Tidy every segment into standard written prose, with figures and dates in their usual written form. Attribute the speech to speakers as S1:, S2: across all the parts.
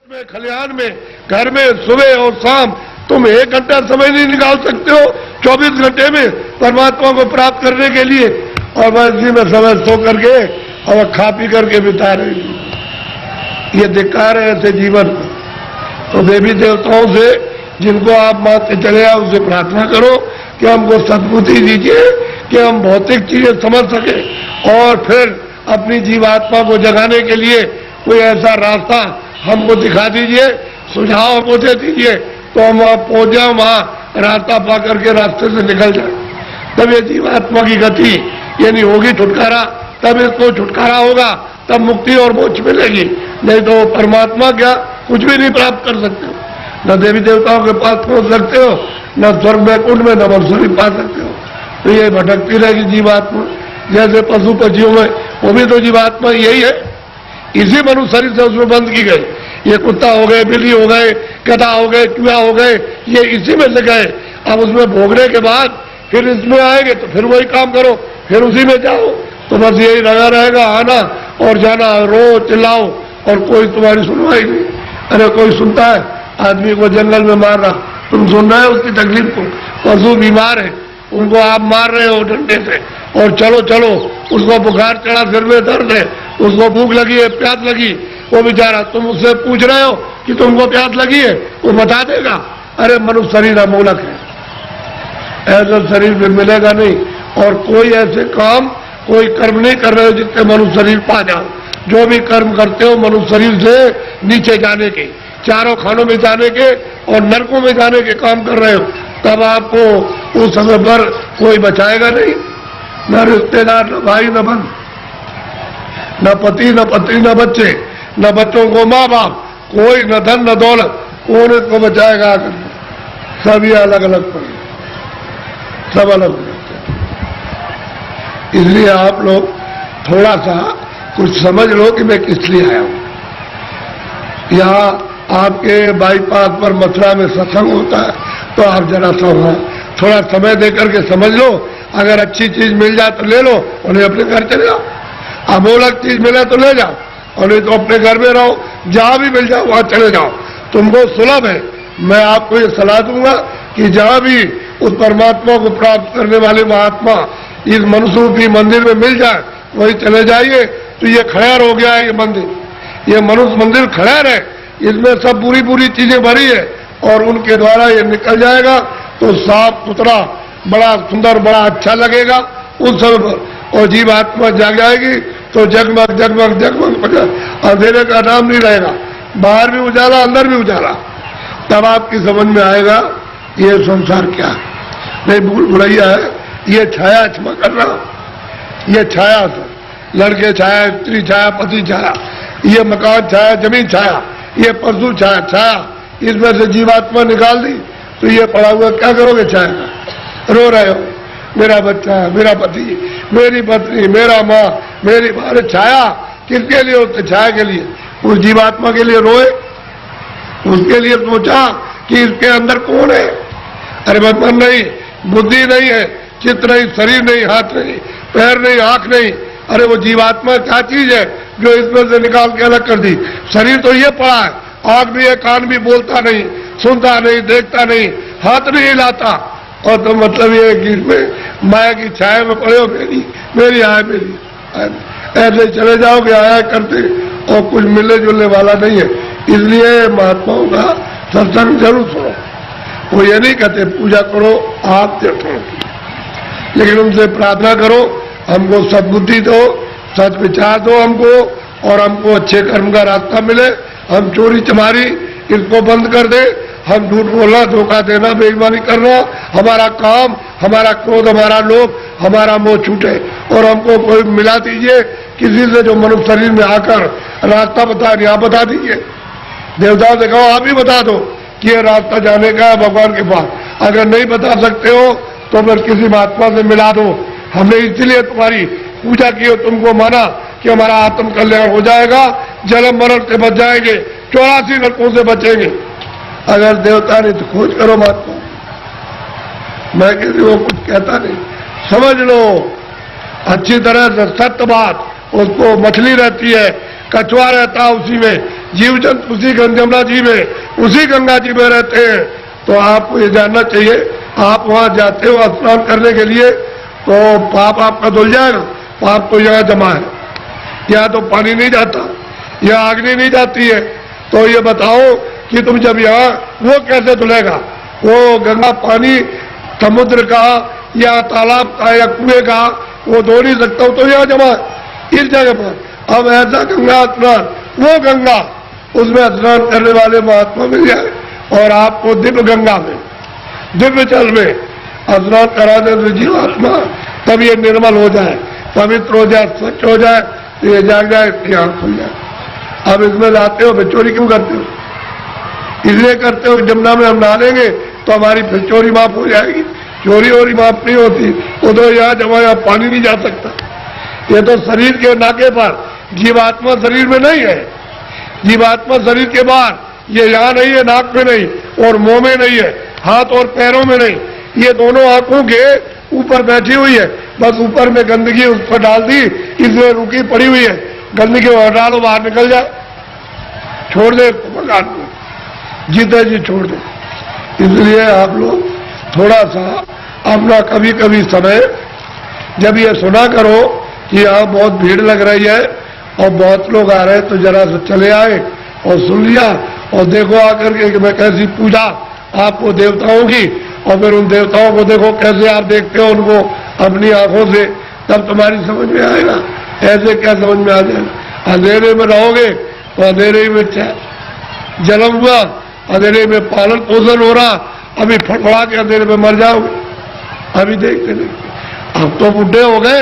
S1: में, खलिहान में, घर में सुबह और शाम तुम 1 घंटा समय नहीं निकाल सकते हो 24 घंटे में परमात्मा को प्राप्त करने के लिए, और मैं इसी में समय सो करके और खा पी करके बिता रही हूं। ये धिक्कार है ऐसे जीवन। तो देवी देवताओं से जिनको आप मानते चले आओ उनसे प्रार्थना करो कि हमको सद्बुद्धि दीजिए कि हम भौतिक चीजें समझ सके, और फिर अपनी जीवात्मा को जगाने के लिए कोई ऐसा रास्ता हमको दिखा दीजिए, सुझाव हमको दे दीजिए, तो हम वहां पहुंच जाए, वहां रास्ता पा करके रास्ते से निकल जाए। तब ये जीवात्मा की गति यानी होगी छुटकारा, तब इसको छुटकारा होगा, तब मुक्ति और मोक्ष मिलेगी। नहीं तो परमात्मा क्या कुछ भी नहीं प्राप्त कर सकते हो, न देवी देवताओं के पास पहुंच सकते हो, न स्वर्ग वैकुंठ में न मंसूरी पा सकते हो। तो ये भटकती रहेगी जीवात्मा, जैसे पशु पक्षियों में वो भी तो जीवात्मा यही है, इसी मनुष्य शरीर से उसमें बंद की गई। ये कुत्ता हो गए, बिल्ली हो गए, गधा हो गए, चूहा हो गए, ये इसी में से गए। अब उसमें भोगने के बाद फिर इसमें आएंगे तो फिर वही काम करो, फिर उसी में जाओ। तो बस यही लगा रहेगा, आना और जाना, रो चिल्लाओ और कोई तुम्हारी सुनवाई नहीं। अरे कोई सुनता है? आदमी को जंगल में मार रहा, तुम सुन रहे हो उसकी तकलीफ को? पशु बीमार है, उनको आप मार रहे हो डंडे से, और चलो चलो उसको बुखार चढ़ा, सिर में दर्द है, उसको भूख लगी है, प्यास लगी, वो बेचारा तुम उससे पूछ रहे हो कि तुमको प्यास लगी है, वो बता देगा। अरे मनुष्य शरीर अमोलक है, ऐसा शरीर भी मिलेगा नहीं। और कोई ऐसे काम कोई कर्म नहीं कर रहे हो जिससे मनुष्य शरीर पा जाओ। जो भी कर्म करते हो मनुष्य शरीर से नीचे जाने के, चारों खानों में जाने के और नरकों में जाने के काम कर रहे हो, तब आपको उस समय पर कोई बचाएगा नहीं, न रिश्तेदार, न भाई, न बहन, न पति, न पत्नी, न बच्चे, न बच्चों को माँ बाप, कोई न धन न दौलत, कौन इसको बचाएगा आकर? सब ये अलग अलग पड़े, सब अलग अलग। इसलिए आप लोग थोड़ा सा कुछ समझ लो कि मैं किस लिए आया हूं। यहाँ आपके बाईपास पर मथुरा में सत्संग होता है, तो आप जरा सा वहां थोड़ा समय देकर के समझ लो। अगर अच्छी चीज मिल जाए तो ले लो, और नहीं अपने घर चले जाओ। अमोलक चीज मिले तो ले जाओ, और नहीं तो अपने घर में रहो, जहां भी मिल जाओ वहां चले जाओ। तुमको सुलभ है। मैं आपको ये सलाह दूंगा कि जहां भी उस परमात्मा को प्राप्त करने वाले महात्मा इस मनुष्य रूपी मंदिर में मिल जाए वही चले जाइए। तो ये खैर हो गया है, ये मंदिर, ये मनुष्य मंदिर खैर है, इसमें सब बुरी बुरी चीजें भरी है, और उनके द्वारा ये निकल जाएगा तो साफ सुथरा बड़ा सुंदर बड़ा अच्छा लगेगा उस समय पर। और जीवात्मा जाग जाएगी तो जगमग जगमग जगमग अंधेरे का नाम नहीं रहेगा, बाहर भी उजाला अंदर भी उजाला। तब आपकी समझ में आएगा ये संसार क्या है। नहीं भूल भुलैया है, ये छाया क्षमा कर रहा, ये छाया था, लड़के छाया, स्त्री छाया, पति छाया, ये मकान छाया, जमीन छाया, ये पशु छाया, छाया, इसमें से जीवात्मा निकाल दी तो ये पड़ा हुआ क्या करोगे? छाया का रो रहे हो, मेरा बच्चा, मेरा पति, मेरी पत्नी, मेरा माँ, मेरी बारे छाया किसके लिए? उसके छाया के लिए, उस जीवात्मा के लिए रोए, उसके लिए सोचा कि इसके अंदर कौन है। अरे मन नहीं, बुद्धि नहीं है, चित्त नहीं, शरीर नहीं, हाथ नहीं, पैर नहीं, आंख नहीं। अरे वो जीवात्मा क्या चीज है जो इसमें से निकाल के अलग कर दी? शरीर तो ये पड़ा है, आंख भी है, कान भी, बोलता नहीं, सुनता नहीं, देखता नहीं, हाथ नहीं हिलाता, और तो मतलब ये है कि इसमें माया की छाया में पड़े हो, मेरी आय मेरी, ऐसे चले जाओगे आया करते, और कुछ मिलने जुलने वाला नहीं है। इसलिए महात्माओं का सत्संग जरूर सुनो। वो ये नहीं कहते पूजा करो आप देखो, लेकिन उनसे प्रार्थना करो हमको सद्बुद्धि दो, सच विचार दो हमको, और हमको अच्छे कर्म का रास्ता मिले। हम चोरी चमारी इसको बंद कर दे, हम झूठ बोलना, धोखा देना, बेईमानी करना, हमारा काम, हमारा क्रोध, हमारा लोभ, हमारा मोह छूटे, और हमको कोई मिला दीजिए किसी से जो मनुष्य शरीर में आकर रास्ता बता दिया, बता दीजिए। देवताओं से कहो आप ही बता दो कि ये रास्ता जाने का है भगवान के पास। अगर नहीं बता सकते हो तो फिर किसी महात्मा से मिला दो। हमने इसलिए तुम्हारी पूजा की हो, तुमको माना कि हमारा आत्म कल्याण हो जाएगा, जन्म मरण से बच जाएंगे, 84 नरकों से बचेंगे। अगर देवता नहीं तो खोज करो महात्मा, मैं किसी को कुछ कहता नहीं। समझ लो अच्छी तरह से सत्य बात, उसको मछली रहती है, कछुआ रहता है उसी में, जीव जंतु उसी यमुना जी में, उसी गंगा जी में रहते हैं। तो आपको ये जानना चाहिए, आप वहां जाते हो स्नान करने के लिए तो पाप आपका धुल जाएगा। पाप तो यहाँ जमा है, यहाँ तो पानी नहीं जाता, यहाँ अग्नि नहीं जाती है। तो ये बताओ कि तुम जब यहाँ, वो कैसे धुलेगा? वो गंगा पानी समुद्र का या तालाब का या कुएं का वो धो नहीं सकता, तो यहाँ जमा इस जगह पर। अब ऐसा गंगा स्नान, वो गंगा, उसमें स्नान करने वाले महात्मा मिल जाए और आपको दिव्य गंगा में, दिव्य जल में स्नान करा दे तो जीवात्मा तब ये निर्मल हो जाए, पवित्र हो जाए, स्वच्छ हो जाए, तो ये जाग जाए, इसकी आंख खुल जाए। अब इसमें लाते हो, फिर चोरी क्यों करते हो? इसलिए करते हो जमुना में हम नहालेंगे तो हमारी फिर चोरी माफ हो जाएगी। चोरी वोरी माफ नहीं होती, वो तो यहाँ जमा, यहाँ पानी नहीं जा सकता। ये तो शरीर के नाके पर, जीवात्मा शरीर में नहीं है, जीवात्मा शरीर के बाहर, ये यहाँ नहीं है, नाक में नहीं और मुंह में नहीं है, हाथ और पैरों में नहीं, ये दोनों आंखों के ऊपर बैठी हुई है। बस ऊपर में गंदगी उस पर डाल दी, इसमें रुकी पड़ी हुई है, गंदगी डालो बाहर निकल जाए, छोड़ दे भगवान को, जीते जी छोड़ दे। इसलिए आप लोग थोड़ा सा अपना कभी कभी समय, जब ये सुना करो कि यहाँ बहुत भीड़ लग रही है और बहुत लोग आ रहे हैं, तो जरा से चले आए और सुन लिया और देखो आकर के कि मैं कैसी पूजा आपको देवताओं की, और फिर उन देवताओं को देखो कैसे आप देखते हो उनको अपनी आंखों से, तब तुम्हारी समझ में आएगा। ऐसे क्या समझ में आ जाएगा? अंधेरे में रहोगे तो अंधेरे में जन्म हुआ, अंधेरे में पालन पोषण हो रहा, अभी फटफड़ा के अंधेरे में मर जाओगे। अभी देखते देखते अब तो बुढ़े हो गए,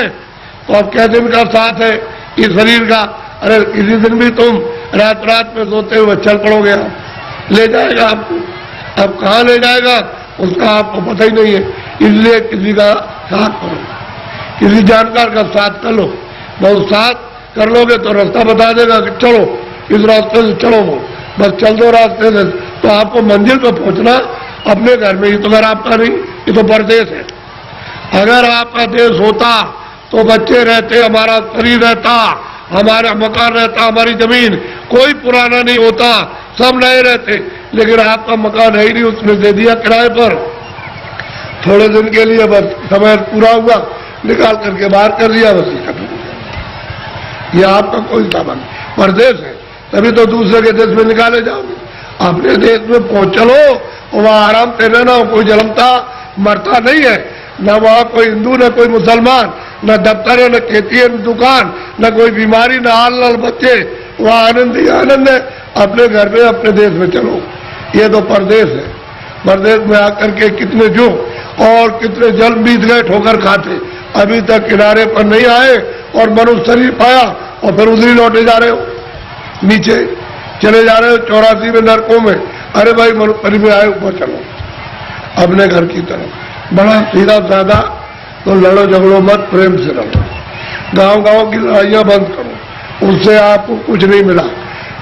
S1: तो अब क्या दिन का साथ है इस शरीर का? अरे किसी दिन भी तुम रात रात में सोते हुए चल पड़ोगे, ले जाएगा आपको। अब कहाँ ले जाएगा उसका आपको पता ही नहीं है। इसलिए किसी का साथ करो, किसी जानकार का साथ कर लो। बहुत साथ कर लोगे तो रास्ता बता देगा कि चलो इस रास्ते से चलो, वो बस चल दो रास्ते से, तो आपको मंजिल पर पहुंचना अपने घर में ही। तो घर आपका नहीं, ये तो परदेश है। अगर आपका देश होता तो बच्चे रहते, हमारा शरीर रहता, हमारा मकान रहता, हमारी जमीन, कोई पुराना नहीं होता, सब नए रहते। लेकिन आपका मकान है ही नहीं, उसने दे दिया किराए पर थोड़े दिन के लिए, बस समय पूरा हुआ निकाल करके बाहर कर दिया, बस खत्म हो गया। ये आपका कोई सामान परदेश है, तभी तो दूसरे के देश में निकाले जाओगे। अपने देश में पहुंच चलो, वहां आराम से रहना, कोई जलमता मरता नहीं है, न वहां कोई हिंदू न कोई मुसलमान, न दफ्तर है न खेती है न दुकान, न कोई बीमारी, न हाल लाल बच्चे, वहां आनंद ही आनंद है। अपने घर में अपने देश में चलो, ये तो परदेश है। परदेश में आकर के कितने जो और कितने जल बीत गए ठोकर खाते, अभी तक किनारे पर नहीं आए और मनुष्य शरीर पाया और फिर उधरी लौटे जा रहे हो, नीचे चले जा रहे हो 84 में नरकों में। अरे भाई मनुष्य में आए, ऊपर चलो अपने घर की तरफ। बड़ा सीधा साधा, तो लड़ो झगड़ो मत, प्रेम से रहो। गांव गांव की लड़ाइयां बंद करो, उससे आपको कुछ नहीं मिला।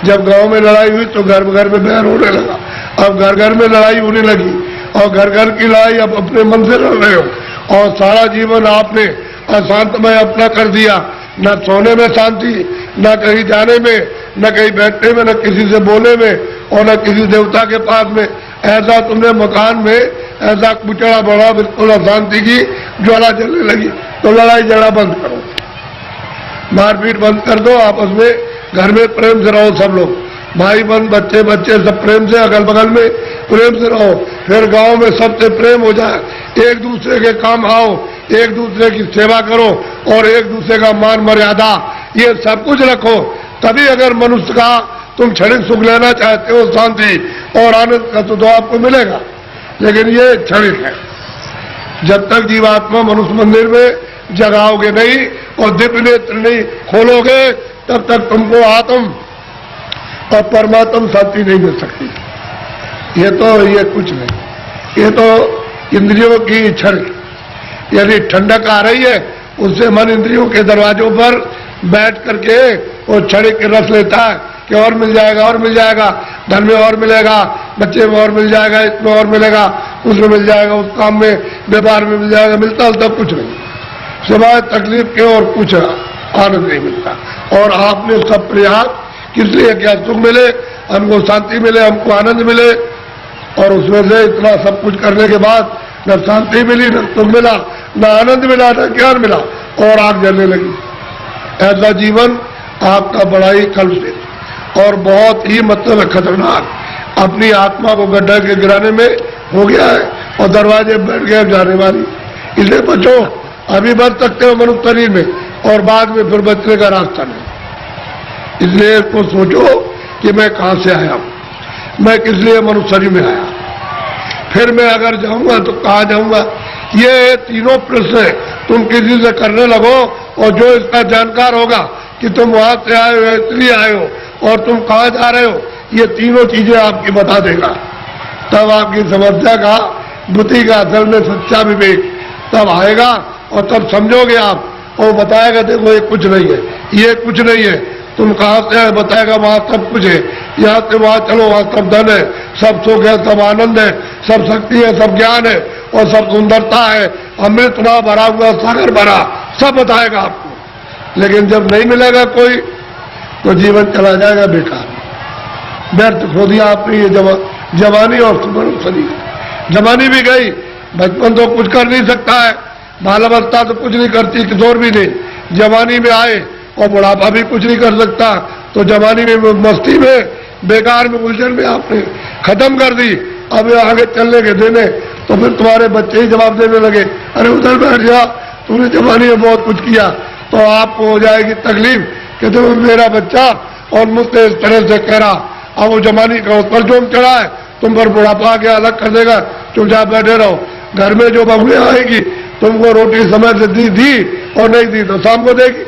S1: जब गांव में लड़ाई हुई तो घर घर में बैर होने लगा, अब घर घर में लड़ाई होने लगी और घर घर की लड़ाई अब अपने मन से लड़ रहे हो। और सारा जीवन आपने अशांतमय अपना कर दिया, न सोने में शांति, न कहीं जाने में, न कहीं बैठने में, न किसी से बोलने में, और न किसी देवता के पास में। ऐसा तुमने मकान में ऐसा कुचड़ा बड़ा, बिल्कुल अशांति की ज्वाला जलने लगी। तो लड़ाई झगड़ा बंद करो, मारपीट बंद कर दो, आपस में घर में प्रेम से रहो। सब लोग भाई बहन, बच्चे बच्चे सब प्रेम से, अगल बगल में प्रेम से रहो। फिर गांव में सबसे प्रेम हो जाए, एक दूसरे के काम आओ, एक दूसरे की सेवा करो और एक दूसरे का मान मर्यादा, ये सब कुछ रखो। तभी अगर मनुष्य का तुम क्षणिक सुख लेना चाहते हो, शांति और आनंद का, तो आपको मिलेगा। लेकिन ये क्षणिक है। जब तक जीवात्मा मनुष्य मंदिर में जगाओगे नहीं और दिव्य नेत्र नहीं खोलोगे, तब तक तुमको आत्म और परमात्म शांति नहीं मिल सकती। ये कुछ नहीं, ये तो इंद्रियों की क्षण। यदि ठंडक आ रही है, उससे मन इंद्रियों के दरवाजों पर बैठ करके वो क्षणिक रस लेता है कि और मिल जाएगा, और मिल जाएगा, धन में और मिलेगा, बच्चे में और मिल जाएगा, इसमें और मिलेगा, उसमें मिल जाएगा, उस काम में व्यापार में मिल जाएगा। मिलता होता कुछ नहीं, सिवाय तकलीफ के और कुछ आनंद नहीं मिलता। और आपने सब प्रयास किस लिए? क्या सुख मिले, हमको शांति मिले, हमको आनंद मिले। और उसमें से इतना सब कुछ करने के बाद न शांति मिली, न सुख मिला, न आनंद मिला, न ज्ञान मिला, और आग जलने लगी। ऐसा जीवन आपका बड़ा ही कलुषित और बहुत ही मतलब खतरनाक अपनी आत्मा को गड्ढा के गिराने में हो गया है और दरवाजे बैठ गए जाने वाली। इसलिए बचो, अभी बच सकते हो मनुष्य शरीर में और बाद में फिर बचने का रास्ता नहीं। इसलिए इसको सोचो कि मैं कहां से आया हूं, मैं किस लिए मनुष्य शरीर में आया, फिर मैं अगर जाऊंगा तो कहां जाऊंगा। ये तीनों प्रश्न तुम किसी से करने लगो और जो इसका जानकार होगा कि तुम वहां से आए हो, इसलिए आए हो और तुम कहां जा रहे हो, ये तीनों चीजें आपकी बता देगा। तब आपकी समस्या का, बुद्धि का असल में सच्चा विवेक तब आएगा और तब समझोगे आप। और बताएगा देखो ये कुछ नहीं है, ये कुछ नहीं है, तुम कहां से आए बताएगा वहां सब कुछ है, यहाँ से वहां चलो वहां सब धन है, सब सुख है, सब आनंद है, सब शक्ति है, सब ज्ञान है और सब सुंदरता है, अमृत ना भरा हुआ सागर भरा, सब बताएगा आपको। लेकिन जब नहीं मिलेगा कोई तो जीवन चला जाएगा बेकार, व्यर्थ खो दिया आपने ये जवानी और सुमन शरीर। जवानी भी गई, बचपन तो कुछ कर नहीं सकता है, बाल अवस्था तो कुछ नहीं करती, किशोर भी नहीं, जवानी में आए और बुढ़ापा भी कुछ नहीं कर सकता। तो जवानी में मस्ती में बेकार में उलझन में आपने खत्म कर दी। अब आगे चलने के देने तो फिर तुम्हारे बच्चे ही जवाब देने लगे, अरे उधर बैठ जा, तूने जवानी में बहुत कुछ किया। तो आपको हो जाएगी तकलीफ कि तुम मेरा बच्चा और मुझसे इस तरह से कह रहा। अब वो जवानी का उस पर जोम चढ़ा है, तुम पर बुढ़ापा आके अलग कर देगा, चुपचाप बैठे रहो। घर में जो बहुएं आएगी तुमको रोटी समय से दी और नहीं दी तो शाम को देगी,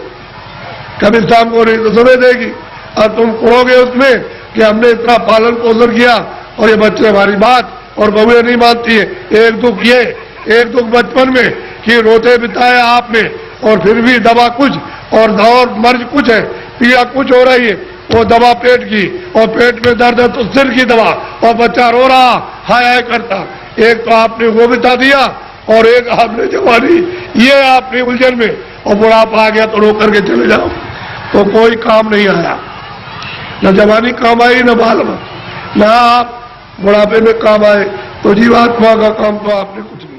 S1: कभी शाम को नहीं तो सुबह देगी। और तुम कहोगे उसमें कि हमने इतना पालन पोषण किया और ये बच्चे हमारी बात और बहुएं नहीं मानती है। एक दुख ये, एक दुख बचपन में कि रोते बिताया आपने और फिर भी दवा कुछ और मर्ज कुछ है, पीड़ा कुछ हो रही है, वो दवा पेट की और पेट में दर्द है तो सिर की दवा और बच्चा रो रहा हाय हाय करता। एक तो आपने वो बिता दिया और एक आपने जवानी, ये आपने उलझन में, और बुढ़ापा आ गया तो रो करके चले जाओ तो कोई काम नहीं आया, न जवानी काम आई न बाल, न आप बुढ़ापे में काम आए। तो जीवात्मा का काम तो आपने कुछ नहीं।